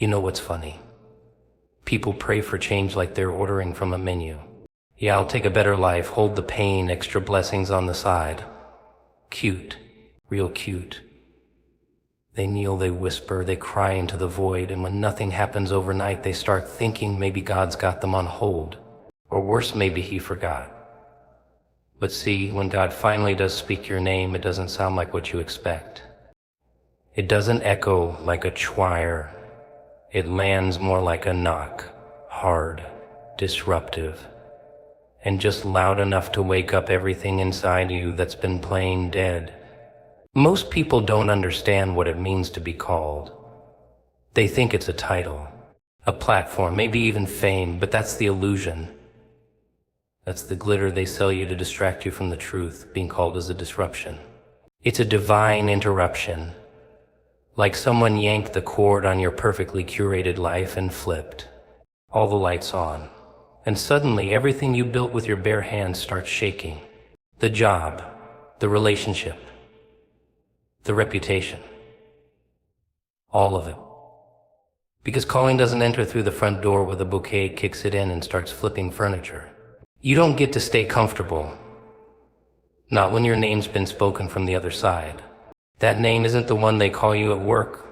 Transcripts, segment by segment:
You know what's funny? People pray for change like they're ordering from a menu. Yeah, I'll take a better life, hold the pain, extra blessings on the side. Cute, real cute. They kneel, they whisper, they cry into the void, and when nothing happens overnight, they start thinking maybe God's got them on hold. Or worse, maybe he forgot. But see, when God finally does speak your name, it doesn't sound like what you expect. It doesn't echo like a choir. It lands more like a knock, hard, disruptive, and just loud enough to wake up everything inside you that's been playing dead. Most people don't understand what it means to be called. They think it's a title, a platform, maybe even fame, but that's the illusion. That's the glitter they sell you to distract you from the truth. Being called is a disruption. It's a divine interruption. Like someone yanked the cord on your perfectly curated life and flipped. All the lights on. And suddenly everything you built with your bare hands starts shaking. The job, the relationship, the reputation. All of it. Because calling doesn't enter through the front door with a bouquet, it kicks it in and starts flipping furniture. You don't get to stay comfortable. Not when your name's been spoken from the other side. That name isn't the one they call you at work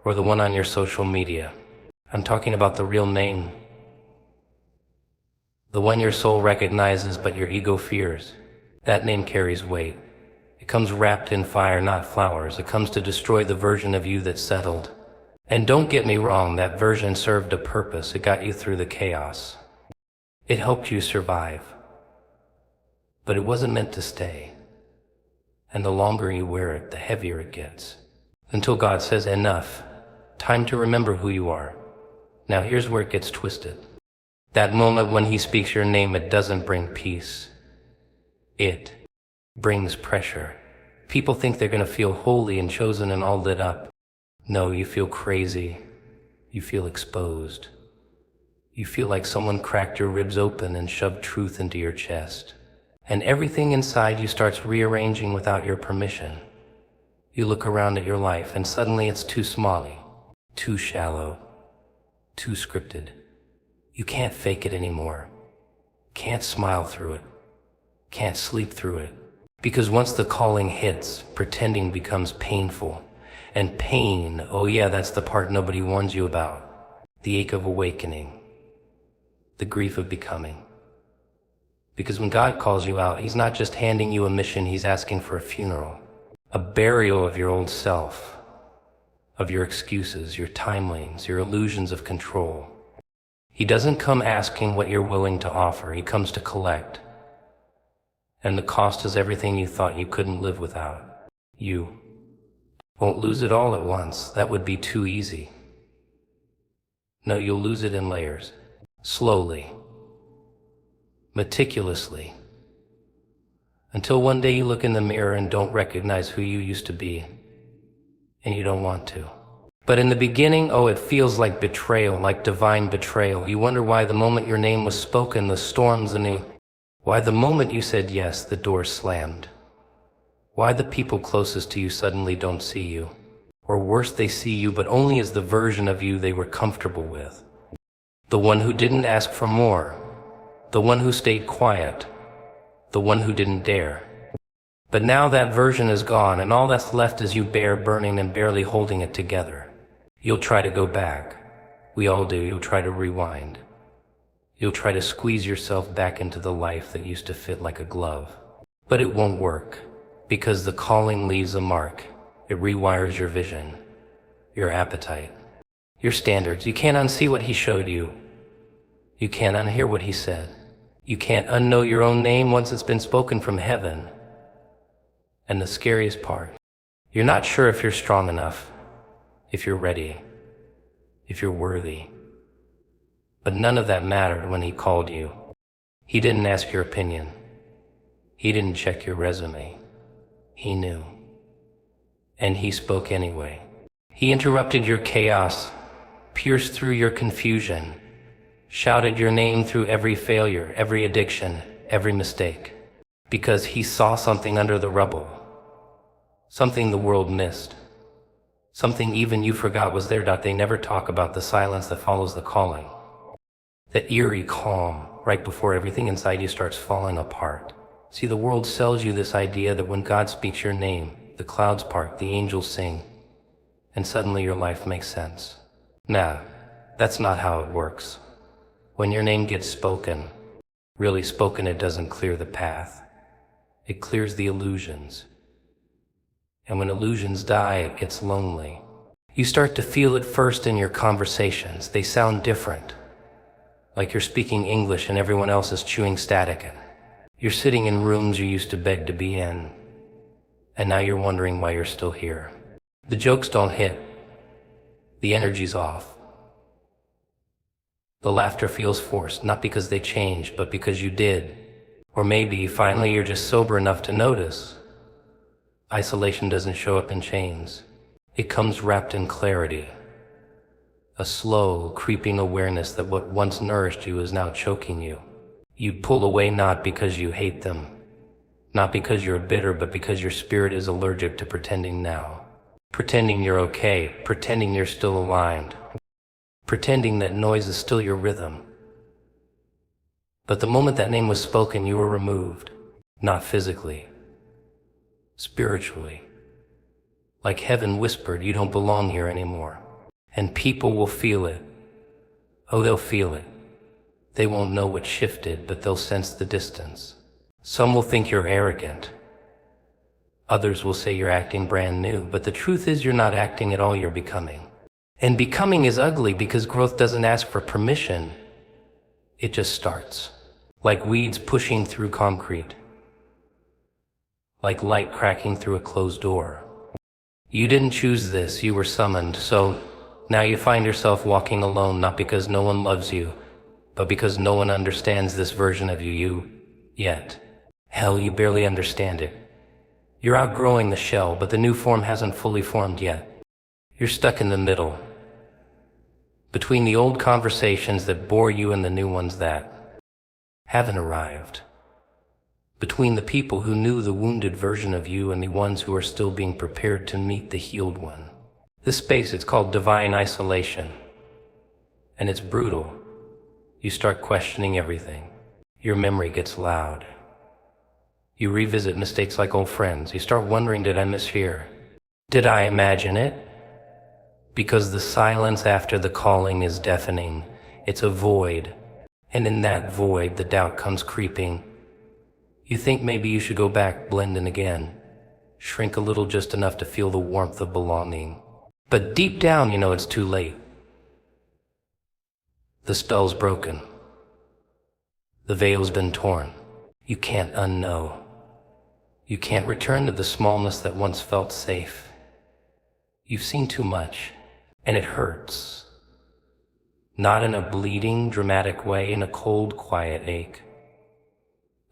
or the one on your social media. I'm talking about the real name. The one your soul recognizes but your ego fears. That name carries weight. It comes wrapped in fire, not flowers. It comes to destroy the version of you that settled. And don't get me wrong, that version served a purpose. It got you through the chaos. It helped you survive. But it wasn't meant to stay. And the longer you wear it, the heavier it gets. Until God says, enough. Time to remember who you are. Now here's where it gets twisted. That moment when he speaks your name, it doesn't bring peace. It brings pressure. People think they're going to feel holy and chosen and all lit up. No, you feel crazy. You feel exposed. You feel like someone cracked your ribs open and shoved truth into your chest. And everything inside you starts rearranging without your permission. You look around at your life and suddenly it's too smally, too shallow, too scripted. You can't fake it anymore. Can't smile through it. Can't sleep through it. Because once the calling hits, pretending becomes painful. And pain, oh yeah, that's the part nobody warns you about. The ache of awakening. The grief of becoming. Because when God calls you out, he's not just handing you a mission, he's asking for a funeral. A burial of your old self. Of your excuses, your timelines, your illusions of control. He doesn't come asking what you're willing to offer, he comes to collect. And the cost is everything you thought you couldn't live without. You won't lose it all at once, that would be too easy. No, you'll lose it in layers. Slowly. Meticulously. Until one day you look in the mirror and don't recognize who you used to be. And you don't want to. But in the beginning, oh, it feels like betrayal, like divine betrayal. You wonder why the moment your name was spoken, the storms and why the moment you said yes, the door slammed. Why the people closest to you suddenly don't see you. Or worse, they see you, but only as the version of you they were comfortable with. The one who didn't ask for more. The one who stayed quiet. The one who didn't dare. But now that version is gone, and all that's left is you bare burning and barely holding it together. You'll try to go back. We all do. You'll try to rewind. You'll try to squeeze yourself back into the life that used to fit like a glove. But it won't work, because the calling leaves a mark. It rewires your vision, your appetite, your standards. You can't unsee what he showed you. You can't unhear what he said. You can't unknow your own name once it's been spoken from heaven. And the scariest part, you're not sure if you're strong enough, if you're ready, if you're worthy. But none of that mattered when he called you. He didn't ask your opinion. He didn't check your resume. He knew. And he spoke anyway. He interrupted your chaos, pierced through your confusion, shouted your name through every failure, every addiction, every mistake. Because he saw something under the rubble. Something the world missed. Something even you forgot was there. They never talk about the silence that follows the calling. That eerie calm right before everything inside you starts falling apart. See, the world sells you this idea that when God speaks your name, the clouds part, the angels sing, and suddenly your life makes sense. Nah, that's not how it works. When your name gets spoken, really spoken, it doesn't clear the path. It clears the illusions. And when illusions die, it gets lonely. You start to feel it first in your conversations. They sound different. Like you're speaking English and everyone else is chewing static. You're sitting in rooms you used to beg to be in. And now you're wondering why you're still here. The jokes don't hit. The energy's off. The laughter feels forced, not because they changed, but because you did. Or maybe, finally, you're just sober enough to notice. Isolation doesn't show up in chains. It comes wrapped in clarity. A slow, creeping awareness that what once nourished you is now choking you. You pull away not because you hate them, not because you're bitter, but because your spirit is allergic to pretending now. Pretending you're okay, pretending you're still aligned, pretending that noise is still your rhythm. But the moment that name was spoken, you were removed, not physically, spiritually. Like heaven whispered, you don't belong here anymore. And people will feel it. Oh, they'll feel it. They won't know what shifted, but they'll sense the distance. Some will think you're arrogant. Others will say you're acting brand new, but the truth is you're not acting at all, you're becoming. And becoming is ugly because growth doesn't ask for permission. It just starts. Like weeds pushing through concrete. Like light cracking through a closed door. You didn't choose this, you were summoned, so now you find yourself walking alone, not because no one loves you, but because no one understands this version of you yet. Hell, you barely understand it. You're outgrowing the shell, but the new form hasn't fully formed yet. You're stuck in the middle, between the old conversations that bore you and the new ones that haven't arrived. Between the people who knew the wounded version of you and the ones who are still being prepared to meet the healed one. This space, it's called divine isolation. And it's brutal. You start questioning everything. Your memory gets loud. You revisit mistakes like old friends. You start wondering, did I mishear? Did I imagine it? Because the silence after the calling is deafening. It's a void. And in that void, the doubt comes creeping. You think maybe you should go back, blend in again. Shrink a little, just enough to feel the warmth of belonging. But deep down, you know it's too late. The spell's broken. The veil's been torn. You can't unknow. You can't return to the smallness that once felt safe. You've seen too much, and it hurts. Not in a bleeding, dramatic way, in a cold, quiet ache.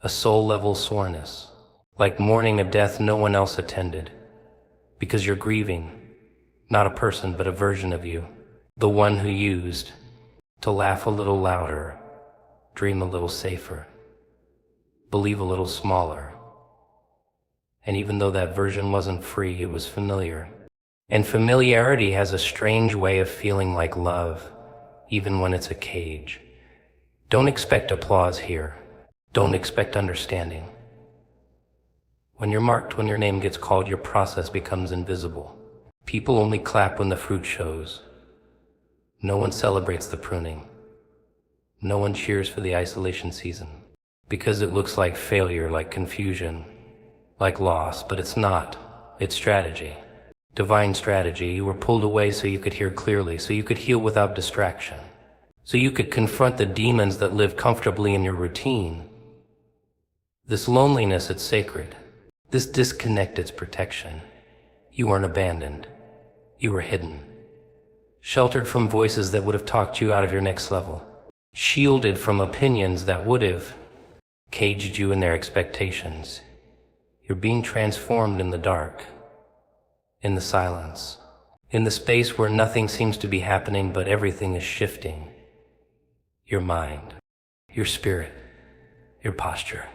A soul-level soreness, like mourning a death no one else attended. Because you're grieving, not a person, but a version of you. The one who used to laugh a little louder, dream a little safer, believe a little smaller. And even though that version wasn't free, it was familiar. And familiarity has a strange way of feeling like love, even when it's a cage. Don't expect applause here. Don't expect understanding. When you're marked, when your name gets called, your process becomes invisible. People only clap when the fruit shows. No one celebrates the pruning. No one cheers for the isolation season. Because it looks like failure, like confusion, like loss, but it's not. It's strategy. Divine strategy. You were pulled away so you could hear clearly, so you could heal without distraction, so you could confront the demons that live comfortably in your routine. This loneliness, it's sacred. This disconnect, it's protection. You weren't abandoned. You were hidden. Sheltered from voices that would have talked you out of your next level. Shielded from opinions that would have caged you in their expectations. You're being transformed in the dark, in the silence, in the space where nothing seems to be happening but everything is shifting. Your mind, your spirit, your posture,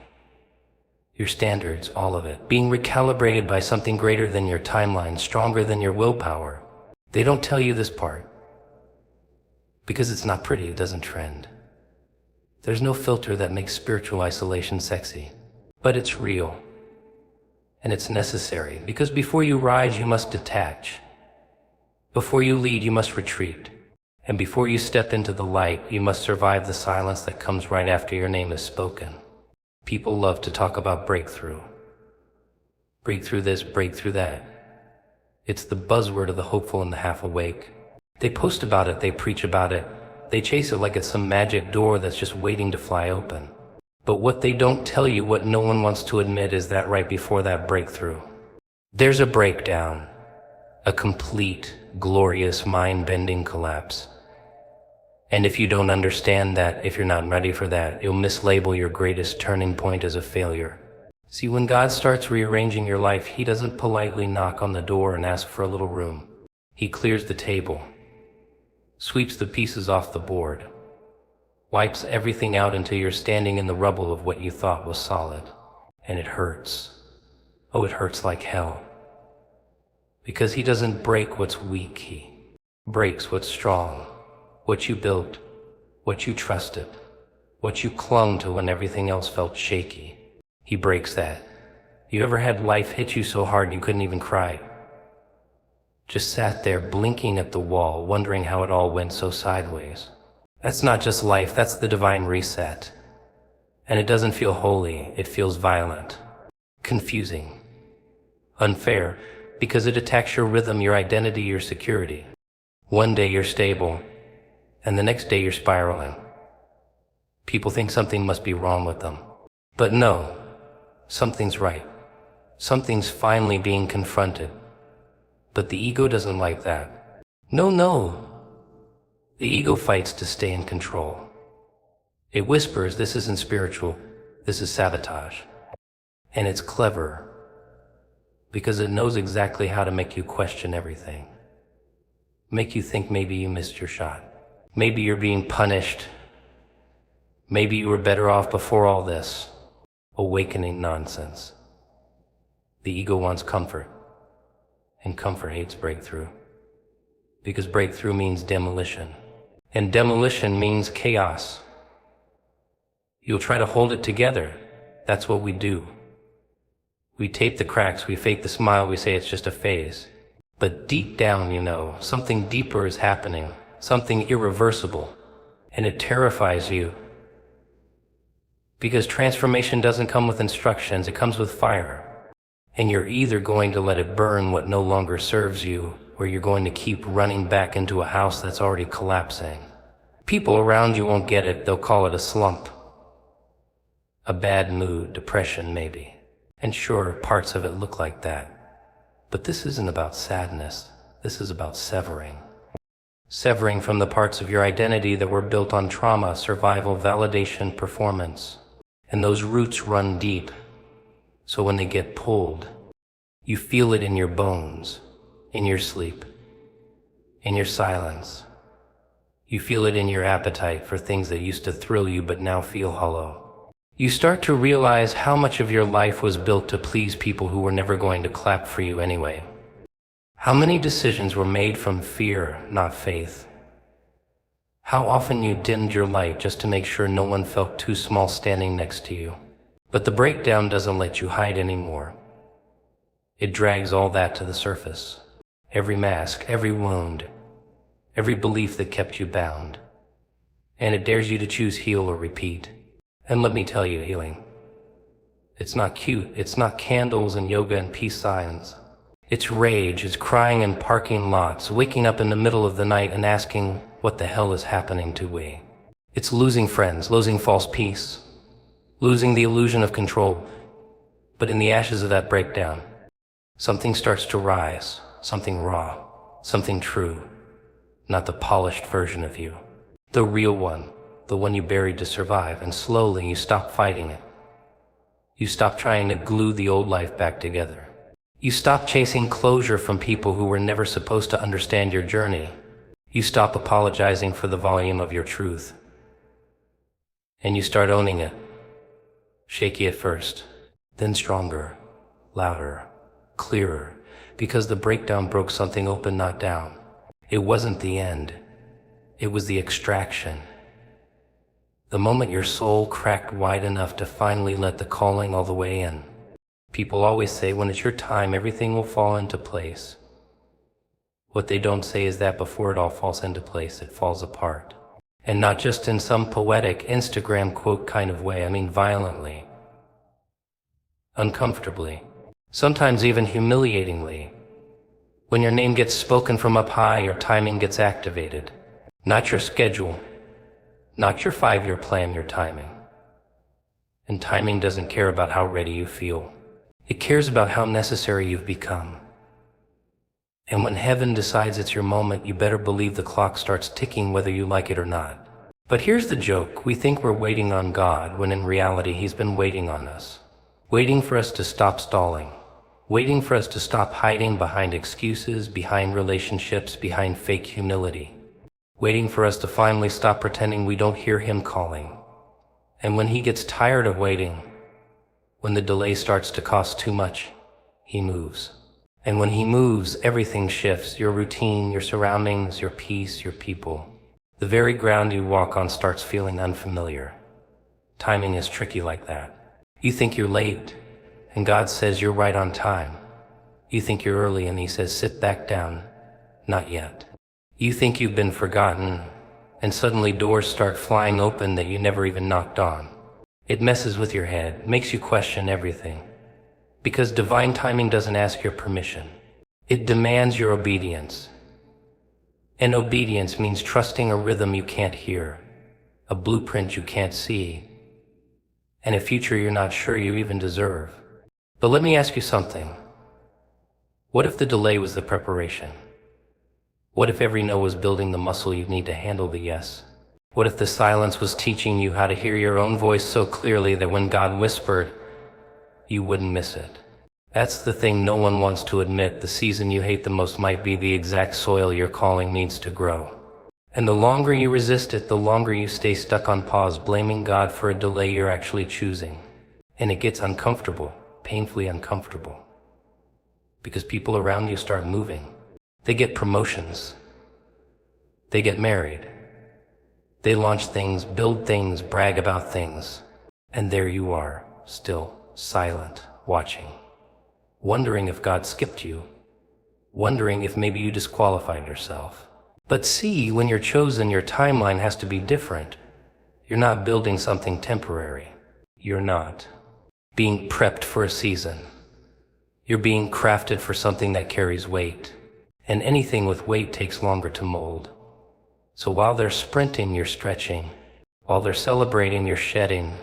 your standards, all of it, being recalibrated by something greater than your timeline, stronger than your willpower. They don't tell you this part because it's not pretty, it doesn't trend. There's no filter that makes spiritual isolation sexy, but it's real. And it's necessary, because before you rise, you must detach. Before you lead, you must retreat. And before you step into the light, you must survive the silence that comes right after your name is spoken. People love to talk about breakthrough. Breakthrough this, breakthrough that. It's the buzzword of the hopeful and the half-awake. They post about it, they preach about it. They chase it like it's some magic door that's just waiting to fly open. But what they don't tell you, what no one wants to admit, is that right before that breakthrough, there's a breakdown, a complete, glorious, mind-bending collapse. And if you don't understand that, if you're not ready for that, you'll mislabel your greatest turning point as a failure. See, when God starts rearranging your life, He doesn't politely knock on the door and ask for a little room. He clears the table, sweeps the pieces off the board, wipes everything out until you're standing in the rubble of what you thought was solid. And it hurts. Oh, it hurts like hell. Because He doesn't break what's weak, He breaks what's strong. What you built, what you trusted, what you clung to when everything else felt shaky. He breaks that. You ever had life hit you so hard you couldn't even cry? Just sat there blinking at the wall, wondering how it all went so sideways. That's not just life, that's the divine reset. And it doesn't feel holy, it feels violent, confusing, unfair, because it attacks your rhythm, your identity, your security. One day you're stable, and the next day you're spiraling. People think something must be wrong with them. But no, something's right. Something's finally being confronted. But the ego doesn't like that. No. The ego fights to stay in control. It whispers, this isn't spiritual, this is sabotage. And it's clever, because it knows exactly how to make you question everything. Make you think maybe you missed your shot. Maybe you're being punished. Maybe you were better off before all this awakening nonsense. The ego wants comfort, and comfort hates breakthrough. Because breakthrough means demolition. And demolition means chaos. You'll try to hold it together. That's what we do. We tape the cracks, we fake the smile, we say it's just a phase. But deep down, you know, something deeper is happening, something irreversible, and it terrifies you. Because transformation doesn't come with instructions, it comes with fire. And you're either going to let it burn what no longer serves you, or you're going to keep running back into a house that's already collapsing. People around you won't get it, they'll call it a slump. A bad mood, depression maybe. And sure, parts of it look like that. But this isn't about sadness, this is about severing. Severing from the parts of your identity that were built on trauma, survival, validation, performance. And those roots run deep. So when they get pulled, you feel it in your bones, in your sleep, in your silence. You feel it in your appetite for things that used to thrill you but now feel hollow. You start to realize how much of your life was built to please people who were never going to clap for you anyway. How many decisions were made from fear, not faith? How often you dimmed your light just to make sure no one felt too small standing next to you. But the breakdown doesn't let you hide anymore. It drags all that to the surface. Every mask, every wound, every belief that kept you bound. And it dares you to choose heal or repeat. And let me tell you, healing, it's not cute, it's not candles and yoga and peace signs. It's rage, it's crying in parking lots, waking up in the middle of the night and asking, what the hell is happening to we? It's losing friends, losing false peace, losing the illusion of control. But in the ashes of that breakdown, something starts to rise, something raw, something true, not the polished version of you. The real one, the one you buried to survive, and slowly you stop fighting it. You stop trying to glue the old life back together. You stop chasing closure from people who were never supposed to understand your journey. You stop apologizing for the volume of your truth. And you start owning it. Shaky at first, then stronger, louder, clearer, because the breakdown broke something open, not down. It wasn't the end. It was the extraction. The moment your soul cracked wide enough to finally let the calling all the way in. People always say when it's your time, everything will fall into place. What they don't say is that before it all falls into place, it falls apart. And not just in some poetic Instagram quote kind of way, I mean violently, uncomfortably, sometimes even humiliatingly. When your name gets spoken from up high, your timing gets activated. Not your schedule, not your 5-year plan, your timing. And timing doesn't care about how ready you feel. It cares about how necessary you've become. And when heaven decides it's your moment, you better believe the clock starts ticking whether you like it or not. But here's the joke. We think we're waiting on God when in reality He's been waiting on us. Waiting for us to stop stalling. Waiting for us to stop hiding behind excuses, behind relationships, behind fake humility. Waiting for us to finally stop pretending we don't hear Him calling. And when He gets tired of waiting, when the delay starts to cost too much, He moves. And when He moves, everything shifts. Your routine, your surroundings, your peace, your people. The very ground you walk on starts feeling unfamiliar. Timing is tricky like that. You think you're late, and God says you're right on time. You think you're early, and He says sit back down. Not yet. You think you've been forgotten, and suddenly doors start flying open that you never even knocked on. It messes with your head, makes you question everything. Because divine timing doesn't ask your permission. It demands your obedience. And obedience means trusting a rhythm you can't hear, a blueprint you can't see, and a future you're not sure you even deserve. But let me ask you something. What if the delay was the preparation? What if every no was building the muscle you need to handle the yes? What if the silence was teaching you how to hear your own voice so clearly that when God whispered, you wouldn't miss it? That's the thing no one wants to admit. The season you hate the most might be the exact soil your calling needs to grow. And the longer you resist it, the longer you stay stuck on pause, blaming God for a delay you're actually choosing. And it gets uncomfortable, painfully uncomfortable. Because people around you start moving. They get promotions. They get married. They launch things, build things, brag about things. And there you are, still silent, watching. Wondering if God skipped you. Wondering if maybe you disqualified yourself. But see, when you're chosen, your timeline has to be different. You're not building something temporary. You're not being prepped for a season. You're being crafted for something that carries weight. And anything with weight takes longer to mold. So while they're sprinting, you're stretching. While they're celebrating, you're shedding.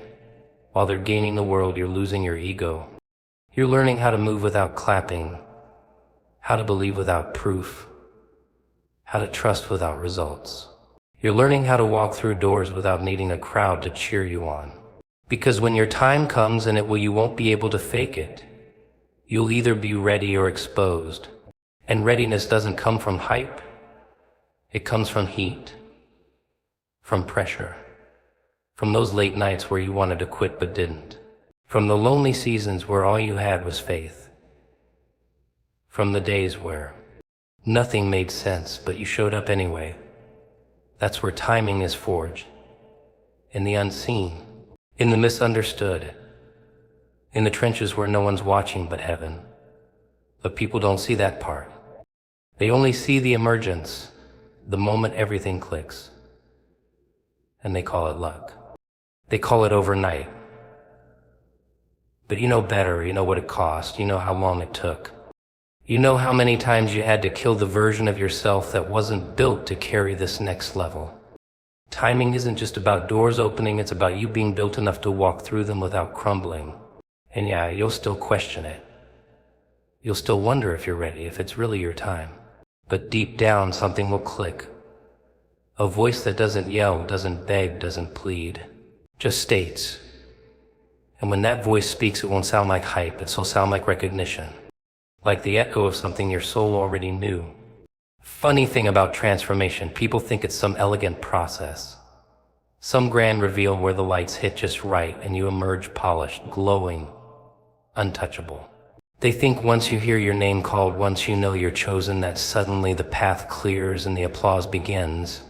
While they're gaining the world, you're losing your ego. You're learning how to move without clapping, how to believe without proof, how to trust without results. You're learning how to walk through doors without needing a crowd to cheer you on. Because when your time comes, and you won't be able to fake it. You'll either be ready or exposed. And readiness doesn't come from hype. It comes from heat, from pressure, from those late nights where you wanted to quit but didn't, from the lonely seasons where all you had was faith, from the days where nothing made sense but you showed up anyway. That's where timing is forged, in the unseen, in the misunderstood, in the trenches where no one's watching but heaven. But people don't see that part. They only see the emergence, the moment everything clicks. And they call it luck. They call it overnight. But you know better, you know what it cost, you know how long it took. You know how many times you had to kill the version of yourself that wasn't built to carry this next level. Timing isn't just about doors opening, it's about you being built enough to walk through them without crumbling. And yeah, you'll still question it. You'll still wonder if you're ready, if it's really your time. But deep down, something will click. A voice that doesn't yell, doesn't beg, doesn't plead, just states. And when that voice speaks, it won't sound like hype, it'll sound like recognition. Like the echo of something your soul already knew. Funny thing about transformation, people think it's some elegant process. Some grand reveal where the lights hit just right and you emerge polished, glowing, untouchable. They think once you hear your name called, once you know you're chosen, that suddenly the path clears and the applause begins.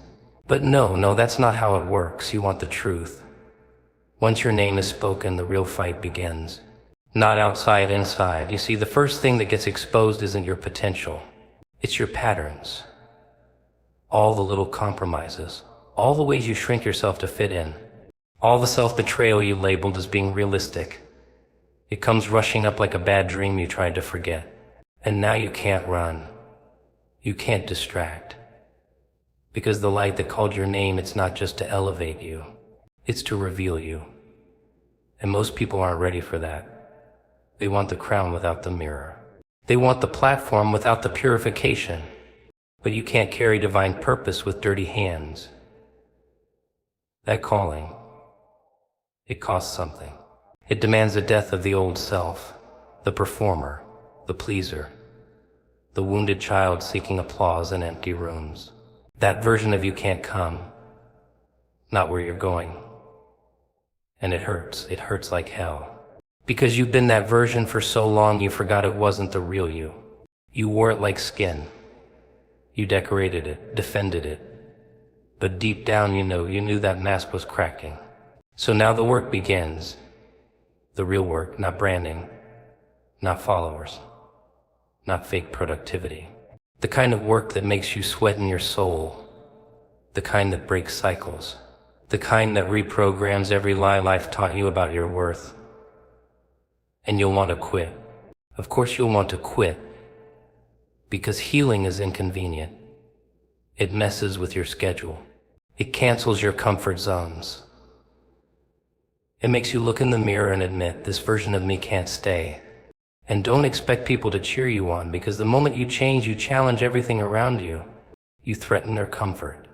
But no, that's not how it works. You want the truth. Once your name is spoken, the real fight begins. Not outside, inside. You see, the first thing that gets exposed isn't your potential. It's your patterns. All the little compromises. All the ways you shrink yourself to fit in. All the self-betrayal you labeled as being realistic. It comes rushing up like a bad dream you tried to forget. And now you can't run. You can't distract. Because the light that called your name, it's not just to elevate you. It's to reveal you. And most people aren't ready for that. They want the crown without the mirror. They want the platform without the purification. But you can't carry divine purpose with dirty hands. That calling, it costs something. It demands the death of the old self, the performer, the pleaser, the wounded child seeking applause in empty rooms. That version of you can't come, not where you're going. And it hurts like hell. Because you've been that version for so long you forgot it wasn't the real you. You wore it like skin. You decorated it, defended it. But deep down you knew that mask was cracking. So now the work begins. The real work, not branding, not followers, not fake productivity. The kind of work that makes you sweat in your soul. The kind that breaks cycles. The kind that reprograms every lie life taught you about your worth. And you'll want to quit. Of course you'll want to quit. Because healing is inconvenient. It messes with your schedule. It cancels your comfort zones. It makes you look in the mirror and admit, this version of me can't stay. And don't expect people to cheer you on, because the moment you change, you challenge everything around you. You threaten their comfort.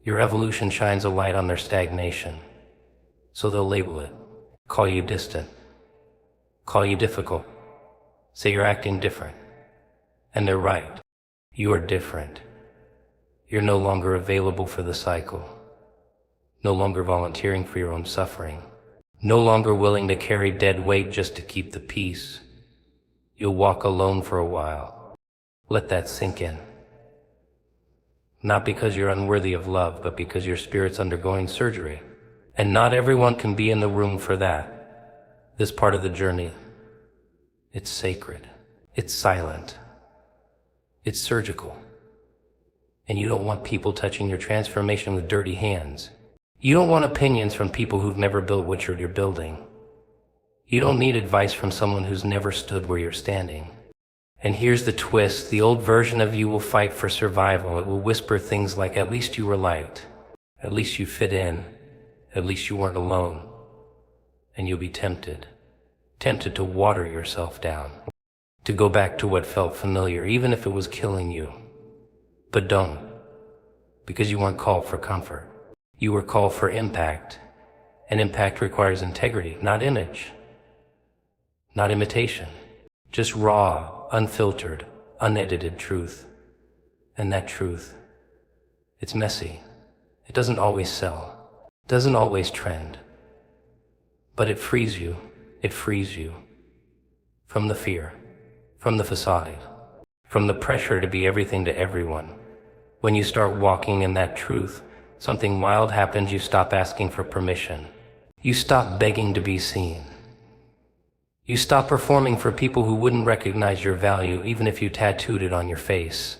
Your evolution shines a light on their stagnation. So they'll label it, call you distant, call you difficult, say you're acting different. And they're right. You are different. You're no longer available for the cycle. No longer volunteering for your own suffering. No longer willing to carry dead weight just to keep the peace. You'll walk alone for a while. Let that sink in. Not because you're unworthy of love, but because your spirit's undergoing surgery. And not everyone can be in the room for that. This part of the journey, it's sacred. It's silent. It's surgical. And you don't want people touching your transformation with dirty hands. You don't want opinions from people who've never built what you're building. You don't need advice from someone who's never stood where you're standing. And here's the twist, the old version of you will fight for survival. It will whisper things like, at least you were liked. At least you fit in. At least you weren't alone. And you'll be tempted to water yourself down. To go back to what felt familiar, even if it was killing you. But don't. Because you weren't called for comfort. You were called for impact. And impact requires integrity, not image. Not imitation. Just raw, unfiltered, unedited truth. And that truth, it's messy. It doesn't always sell. It doesn't always trend. But it frees you. It frees you. From the fear. From the facade. From the pressure to be everything to everyone. When you start walking in that truth, something wild happens. You stop asking for permission. You stop begging to be seen. You stop performing for people who wouldn't recognize your value even if you tattooed it on your face.